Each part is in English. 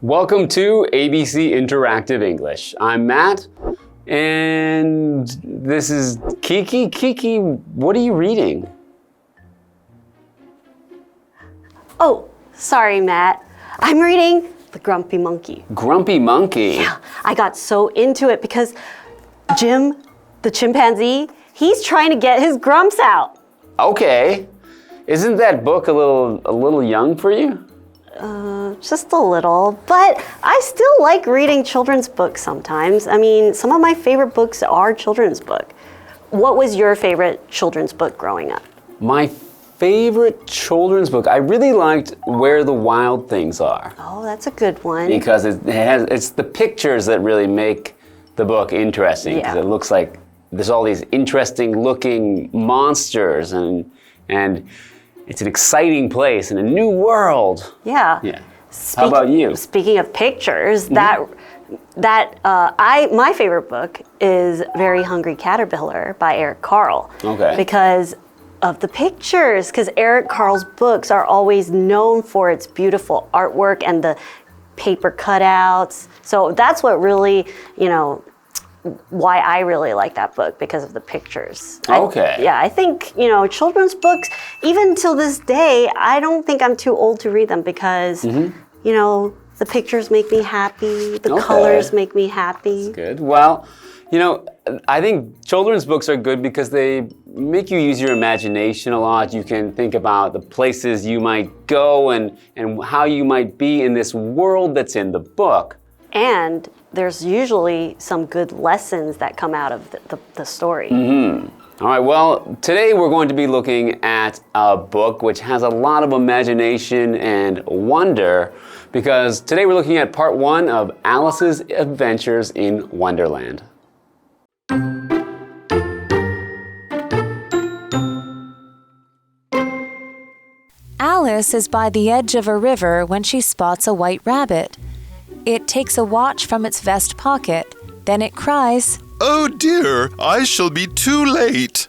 Welcome to ABC Interactive English. I'm Matt, and this is Kiki. Kiki, what are you reading? Oh, sorry, Matt. I'm reading The Grumpy Monkey. Grumpy Monkey? Yeah, I got so into it because Jim, the chimpanzee, he's trying to get his grumps out. Okay. Isn't that book a little young for you? Just a little, but I still like reading children's books sometimes. I mean, some of my favorite books are children's books. What was your favorite children's book growing up? My favorite children's book, I really liked Where the Wild Things Are. Oh, that's a good one. Because it's the pictures that really make the book interesting. Because it looks like there's all these interesting looking monsters and it's an exciting place and a new world. Yeah. How about you? Speaking of pictures, my favorite book is Very Hungry Caterpillar by Eric Carle. Okay. Because of the pictures, because Eric Carle's books are always known for its beautiful artwork and the paper cutouts. So that's what really, why I really like that book, because of the pictures. Okay. I think, children's books, even till this day, I don't think I'm too old to read them because, the pictures make me happy, the colors make me happy. That's good. Well, I think children's books are good because they make you use your imagination a lot. You can think about the places you might go and how you might be in this world that's in the book. And there's usually some good lessons that come out of the story. All right, well, today we're going to be looking at a book which has a lot of imagination and wonder, because today we're looking at part 1 of Alice's Adventures in Wonderland. Alice is by the edge of a river when she spots a white rabbit. It takes a watch from its vest pocket. Then it cries, "Oh dear, I shall be too late."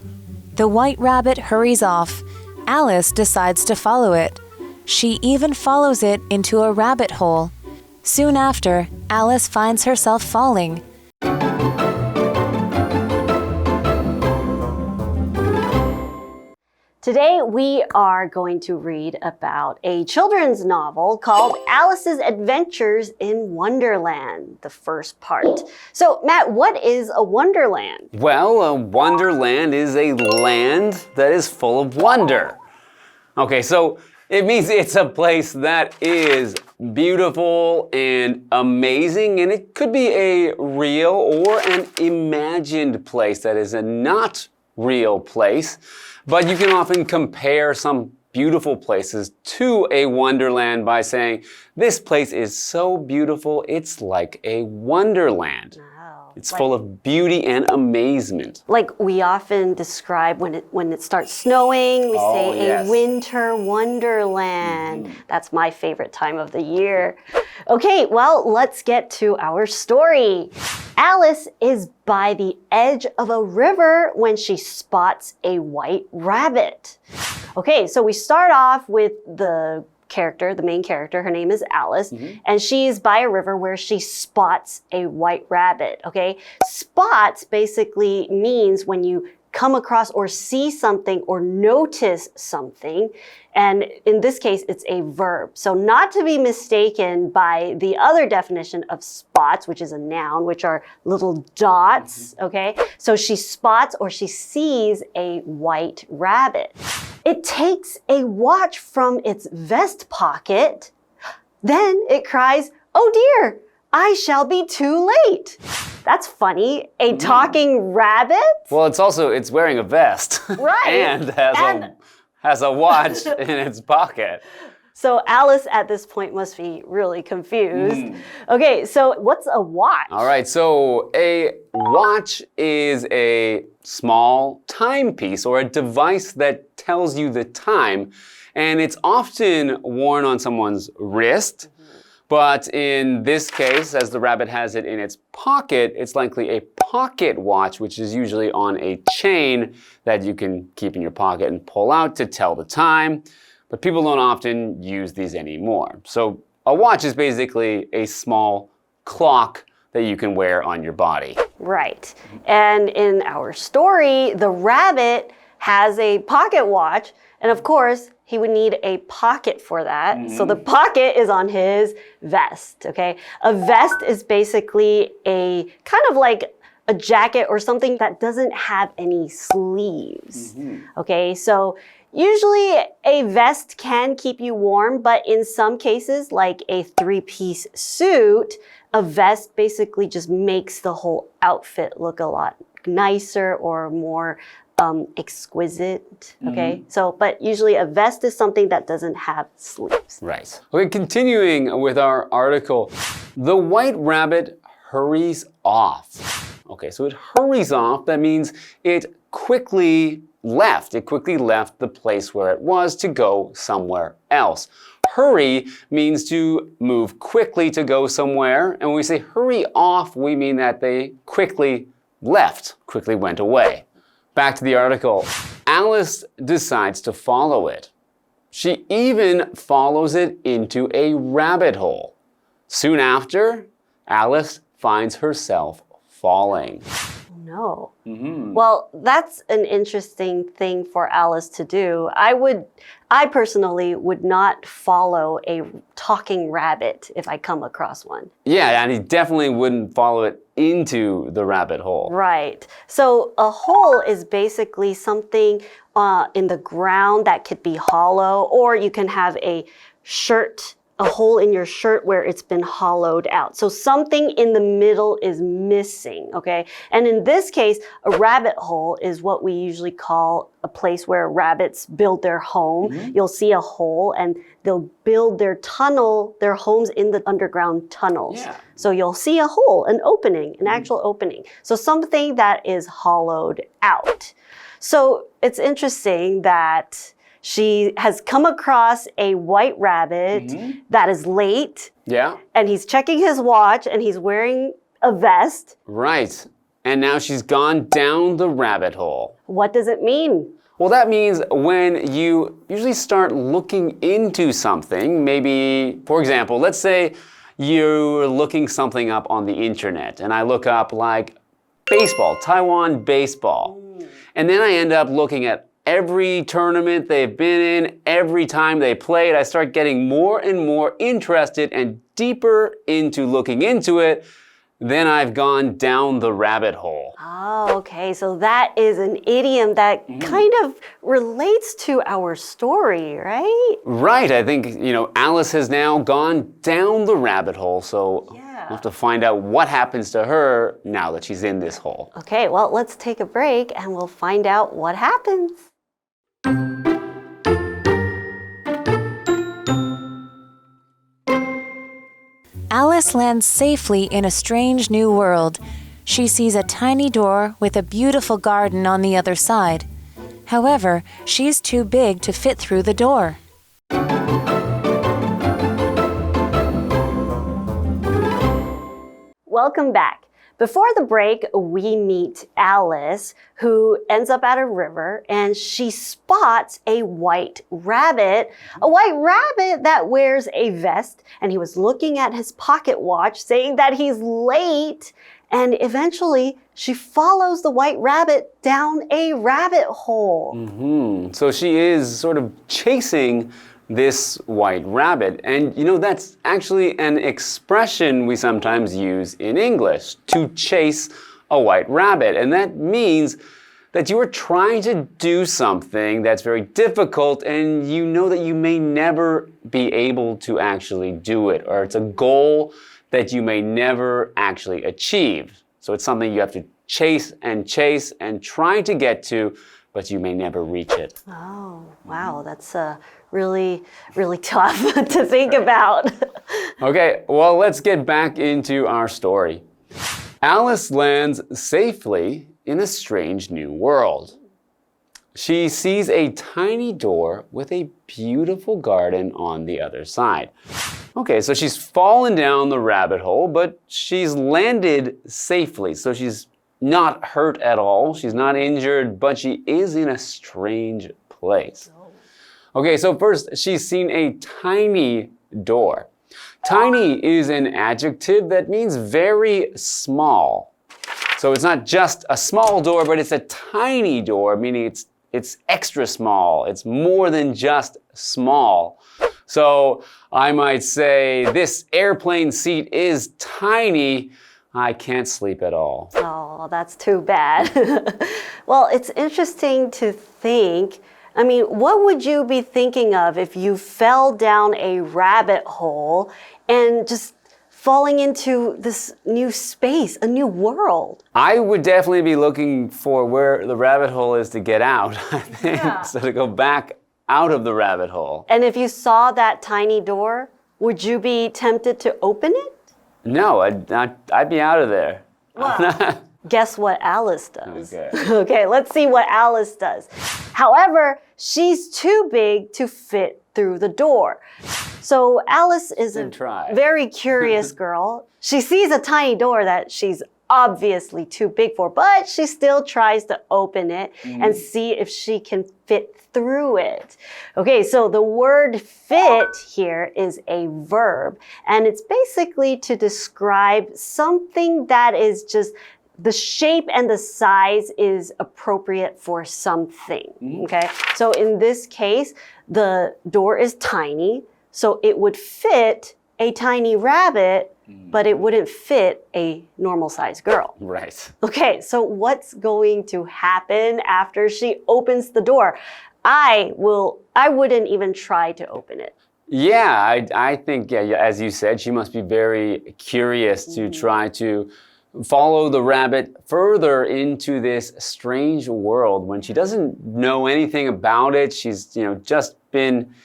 The white rabbit hurries off. Alice decides to follow it. She even follows it into a rabbit hole. Soon after, Alice finds herself falling. Today we are going to read about a children's novel called Alice's Adventures in Wonderland, the first part. So, Matt, what is a wonderland? Well, a wonderland is a land that is full of wonder. Okay, so it means it's a place that is beautiful and amazing, and it could be a real or an imagined place that is a not real place. But you can often compare some beautiful places to a wonderland by saying, this place is so beautiful, it's like a wonderland. It's full of beauty and amazement. Like we often describe when it starts snowing, we say a winter wonderland. That's my favorite time of the year. Okay, well, let's get to our story. Alice is by the edge of a river when she spots a white rabbit. Okay, so we start off with the main character, her name is Alice, and she's by a river where she spots a white rabbit, okay? Spots basically means when you come across or see something or notice something, and in this case, it's a verb. So not to be mistaken by the other definition of spots, which is a noun, which are little dots, okay? So she spots or she sees a white rabbit. It takes a watch from its vest pocket. Then it cries, "Oh dear, I shall be too late." That's funny. A talking rabbit? Well, it's wearing a vest. Right. and has a watch in its pocket. So Alice at this point must be really confused. Okay, so what's a watch? All right, so a watch is a small timepiece or a device that tells you the time, and it's often worn on someone's wrist. But in this case, as the rabbit has it in its pocket, it's likely a pocket watch, which is usually on a chain that you can keep in your pocket and pull out to tell the time. But people don't often use these anymore. So a watch is basically a small clock that you can wear on your body. Right. And in our story, the rabbit has a pocket watch, and of course, he would need a pocket for that. So the pocket is on his vest, okay? A vest is basically a kind of like a jacket or something that doesn't have any sleeves, okay? So usually a vest can keep you warm, but in some cases, like a three-piece suit, a vest basically just makes the whole outfit look a lot nicer or more exquisite, okay? So, but usually a vest is something that doesn't have sleeves. Right. Okay, continuing with our article. The white rabbit hurries off. Okay, so it hurries off. That means it quickly left. It quickly left the place where it was to go somewhere else. Hurry means to move quickly to go somewhere. And when we say hurry off, we mean that they quickly left, quickly went away. Back to the article. Alice decides to follow it. She even follows it into a rabbit hole. Soon after, Alice finds herself falling. No. Well, that's an interesting thing for Alice to do. I personally would not follow a talking rabbit if I come across one. Yeah, and he definitely wouldn't follow it into the rabbit hole. Right. So a hole is basically something in the ground that could be hollow, or you can have a hole in your shirt where it's been hollowed out. So something in the middle is missing, okay? And in this case, a rabbit hole is what we usually call a place where rabbits build their home. You'll see a hole and they'll build their homes in the underground tunnels. Yeah. So you'll see a hole, an opening, an actual opening. So something that is hollowed out. So it's interesting that she has come across a white rabbit that is late. Yeah. And he's checking his watch and he's wearing a vest. Right. And now she's gone down the rabbit hole. What does it mean? Well, that means when you usually start looking into something, maybe, for example, let's say you're looking something up on the internet and I look up like baseball, Taiwan baseball. And then I end up looking at every tournament they've been in, every time they played. I start getting more and more interested and deeper into looking into it. Then I've gone down the rabbit hole. Oh, okay. So that is an idiom that kind of relates to our story, right? Right. I think, Alice has now gone down the rabbit hole. So we'll have to find out what happens to her now that she's in this hole. Okay, well, let's take a break and we'll find out what happens. Alice lands safely in a strange new world. She sees a tiny door with a beautiful garden on the other side. However, she's too big to fit through the door. Welcome back. Before the break, we meet Alice, who ends up at a river, and she spots a white rabbit that wears a vest, and he was looking at his pocket watch, saying that he's late, and eventually she follows the white rabbit down a rabbit hole. So she is sort of chasing this white rabbit. And that's actually an expression we sometimes use in English, to chase a white rabbit. And that means that you are trying to do something that's very difficult and you know that you may never be able to actually do it, or it's a goal that you may never actually achieve. So it's something you have to chase and try to get to, but you may never reach it. Oh, wow, that's really, really tough to think about. Okay, well, let's get back into our story. Alice lands safely in a strange new world. She sees a tiny door with a beautiful garden on the other side. Okay, so she's fallen down the rabbit hole, but she's landed safely. So she's not hurt at all. She's not injured, but she is in a strange place. Okay, so first, she's seen a tiny door. Tiny is an adjective that means very small. So it's not just a small door, but it's a tiny door, meaning it's extra small. It's more than just small. So I might say, this airplane seat is tiny. I can't sleep at all. Oh, that's too bad. Well, it's interesting to think. I mean, what would you be thinking of if you fell down a rabbit hole and just falling into this new space, a new world? I would definitely be looking for where the rabbit hole is to get out, I think. Yeah. So to go back out of the rabbit hole. And if you saw that tiny door, would you be tempted to open it? No, I'd be out of there. Well, guess what Alice does. Okay. Okay, let's see what Alice does. However, she's too big to fit through the door. So Alice is a very curious girl. She sees a tiny door that she's obviously too big for, but she still tries to open it and see if she can fit through it. Okay, so the word fit here is a verb, and it's basically to describe something that is just the shape and the size is appropriate for something. Okay, so in this case, the door is tiny, so it would fit a tiny rabbit, but it wouldn't fit a normal-sized girl. Right. Okay, so what's going to happen after she opens the door? I wouldn't even try to open it. Yeah, I think, as you said, she must be very curious to try to follow the rabbit further into this strange world when she doesn't know anything about it. She's, just been,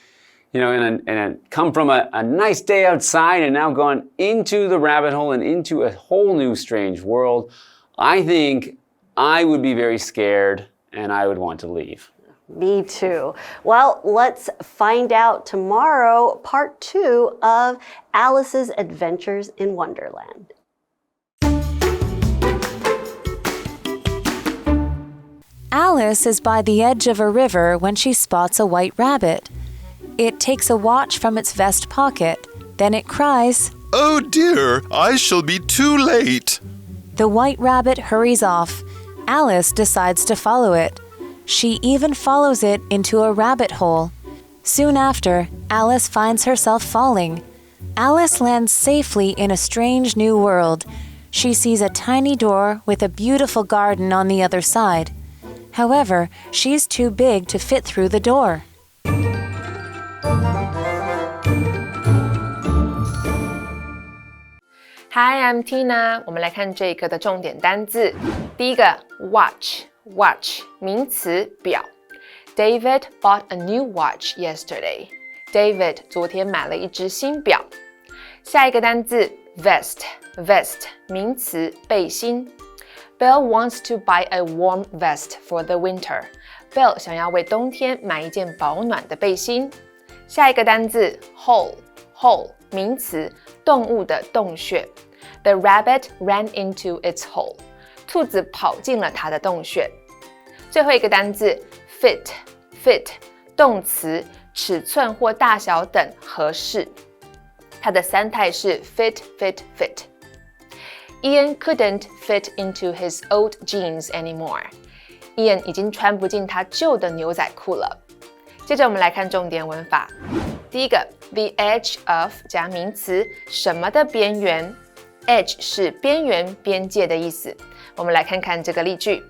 come from a nice day outside and now gone into the rabbit hole and into a whole new strange world. I think I would be very scared and I would want to leave. Me too. Well, let's find out tomorrow, part 2 of Alice's Adventures in Wonderland. Alice is by the edge of a river when she spots a white rabbit. It takes a watch from its vest pocket. Then it cries, "Oh dear, I shall be too late." The white rabbit hurries off. Alice decides to follow it. She even follows it into a rabbit hole. Soon after, Alice finds herself falling. Alice lands safely in a strange new world. She sees a tiny door with a beautiful garden on the other side. However, she's too big to fit through the door. Hi, I'm Tina. 我们来看这一课的重点单字。第一个 watch 名词表。David bought a new watch yesterday. David 昨天买了一只新表。下一个单字 vest 名词背心。Bill wants to buy a warm vest for the winter. Bill 想要为冬天买一件保暖的背心。下一个单字 hole 名词动物的洞穴。The rabbit ran into its hole. 兔子跑进了它的洞穴。最后一个单字 fit 动词尺寸或大小等合适。它的三态是 fit. Ian couldn't fit into his old jeans anymore. Ian 已经穿不进他旧的牛仔裤了。接着我们来看重点文法。第一个 the edge of 加名词什么的边缘。Edge 是边缘边界的意思。我们来看看这个例句。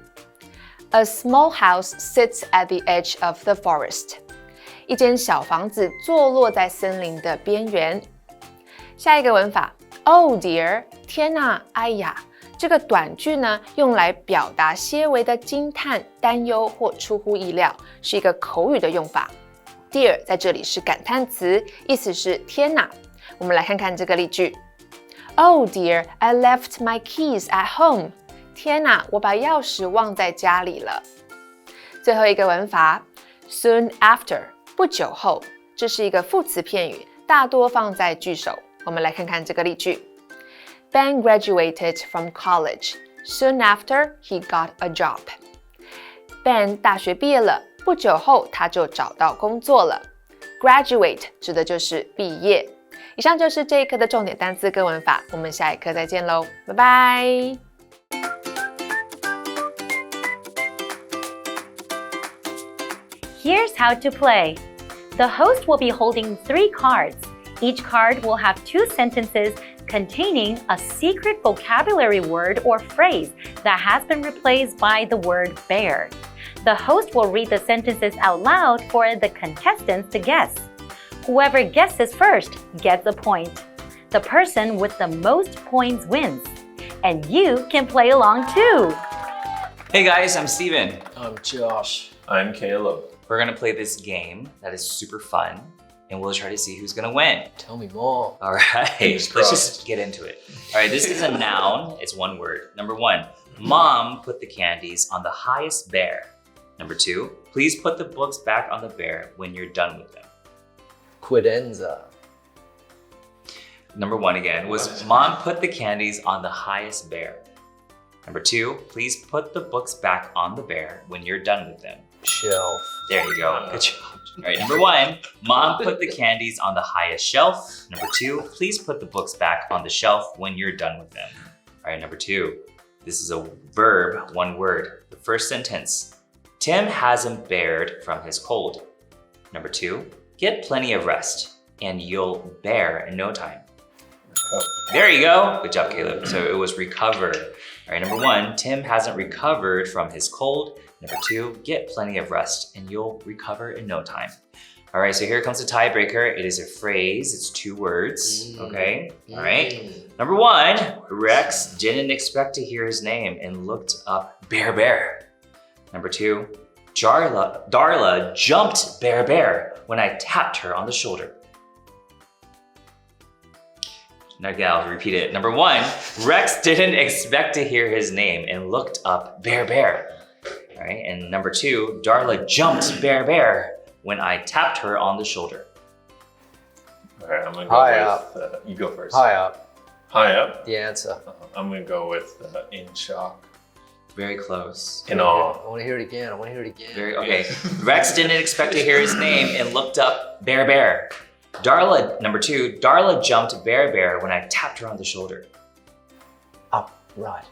A small house sits at the edge of the forest. 一间小房子坐落在森林的边缘。下一个文法 Oh dear 天哪哎呀这个短句呢用来表达些微的惊叹担忧或出乎意料是一个口语的用法 Dear 在这里是感叹词意思是天哪我们来看看这个例句 Oh dear I left my keys at home 天哪我把钥匙忘在家里了最后一个文法 Soon after 不久后这是一个副词片语大多放在句首我们来看看这个例句 Ben graduated from college. Soon after, he got a job. Ben 大学毕业了，不久后他就找到工作了。Graduate 指的就是毕业。以上就是这一课的重点单词跟文法，我们下一课再见喽，拜拜。Here's how to play. The host will be holding 3 cards. Each card will have 2 sentences containing a secret vocabulary word or phrase that has been replaced by the word bear. The host will read the sentences out loud for the contestants to guess. Whoever guesses first gets a point. The person with the most points wins. And you can play along too. Hey guys, I'm Stephen. I'm Josh. I'm Caleb. We're gonna play this game that is super fun, and we'll try to see who's gonna win. Tell me more. All right, let's just get into it. All right, this is a noun. It's one word. Number 1, Mom put the candies on the highest bear. Number 2, please put the books back on the bear when you're done with them. Credenza. Number 1 again was Mom put the candies on the highest bear. Number 2, please put the books back on the bear when you're done with them. Shelf. There you go. Good job. All right, number 1, Mom put the candies on the highest shelf. Number 2, please put the books back on the shelf when you're done with them. All right, number 2, this is a verb, one word. The first sentence, Tim hasn't bared from his cold. Number 2, get plenty of rest and you'll bear in no time. There you go. Good job, Caleb. So it was recover. All right, number 1, Tim hasn't recovered from his cold. Number 2, get plenty of rest and you'll recover in no time. All right, so here comes the tiebreaker. It is a phrase. It's 2 words, okay? All right. Number 1, Rex didn't expect to hear his name and looked up bear. Number 2, Darla jumped bear when I tapped her on the shoulder. Again, I'll repeat it. Number 1, Rex didn't expect to hear his name and looked up bear. All right, and number 2, Darla jumped bear when I tapped her on the shoulder. All right, I'm gonna go High with. up. You go first. High up. High up. The answer. I'm gonna go with in shock. Very close. In awe. I want to hear it again. Very okay. Rex didn't expect to hear his name and looked up bear. Darla, number 2, Darla jumped bear when I tapped her on the shoulder. Up, right,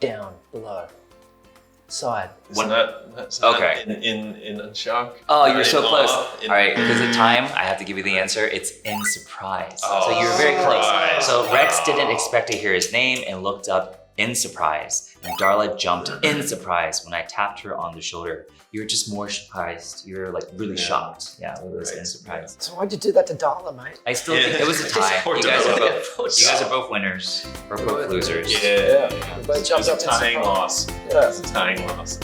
down, below, side. Isn't that's Okay. In shock. Oh, you're so In close. awe, All right, because of time, I have to give you the answer. It's in surprise. Oh, So you're very close. surprise. So Rex didn't expect to hear his name and looked up in surprise. And Darla jumped in surprise when I tapped her on the shoulder. You were just more surprised. You were like really shocked. Yeah, it was in surprise. So why'd you do that to Darla, mate? I still think it was a tie. Poor You guys Darla. you guys are both winners. We're both losers. Yeah. We both jumped It's a up in tying surprise. loss. Yeah. It's a tying loss.